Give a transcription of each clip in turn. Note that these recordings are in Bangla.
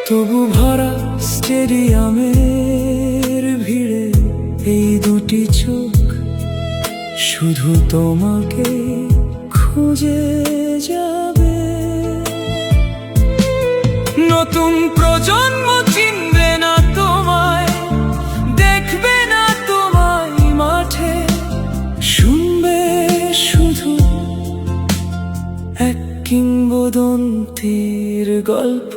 তবু ভরা স্টেডিয়ামের ভিড়ে এই দুটি চোখ শুধু তোমাকে খুঁজে যাবে। নতুন প্রজন্ম চিনবে না তোমায়, দেখবে না তোমায় মাঠে, শুনবে শুধু এক কিংবদন্তির গল্প।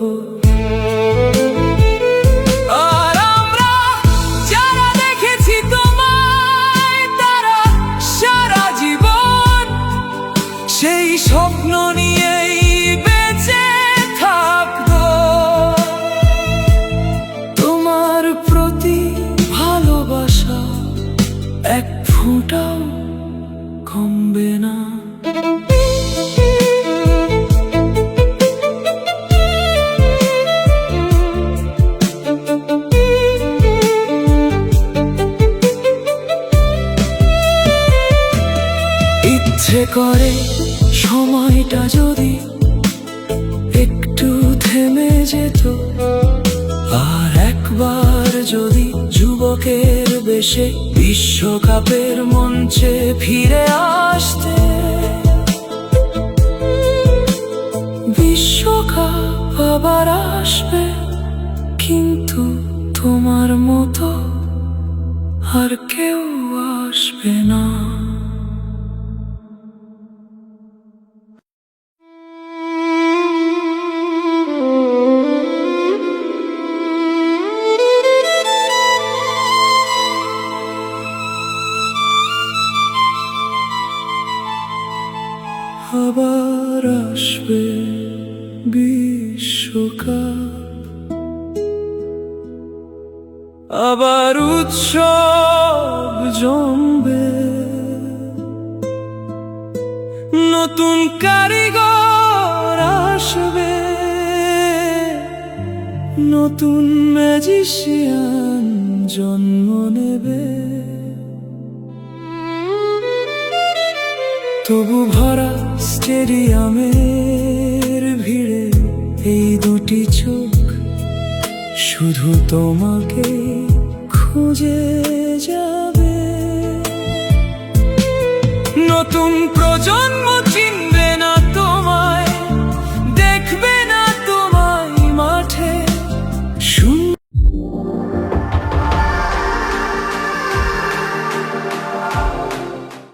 আর আমরা যারা দেখেছি তোমায়, তারা সারা জীবন সেই স্বপ্ন নিয়েই বেঁচে থাকবো। তোমার প্রতি ভালোবাসা এক ফোঁটাও কমবে না। ইচ্ছে করে সময়টা যদি একটু থেমে যেত, আর একবার যদি যুবকের বেশে বিশ্বকাপের মঞ্চে ফিরে আসতে। বিশ্বকাপ আবার আসবে, কিন্তু তোমার মতো আর কেউ আসবে না। আবার আসবে বিশ্বকাপ, আবার উৎসব জমবে, নতুন কারিগর আসবে, নতুন ম্যাজিশিয়ান জন্ম নেবে। তবু ভরা স্টেডিয়ামের ভিড়ে এই দুটি চোখ শুধু তোমাকে খুঁজে যাবে। নতুন প্রজন্ম চিনবে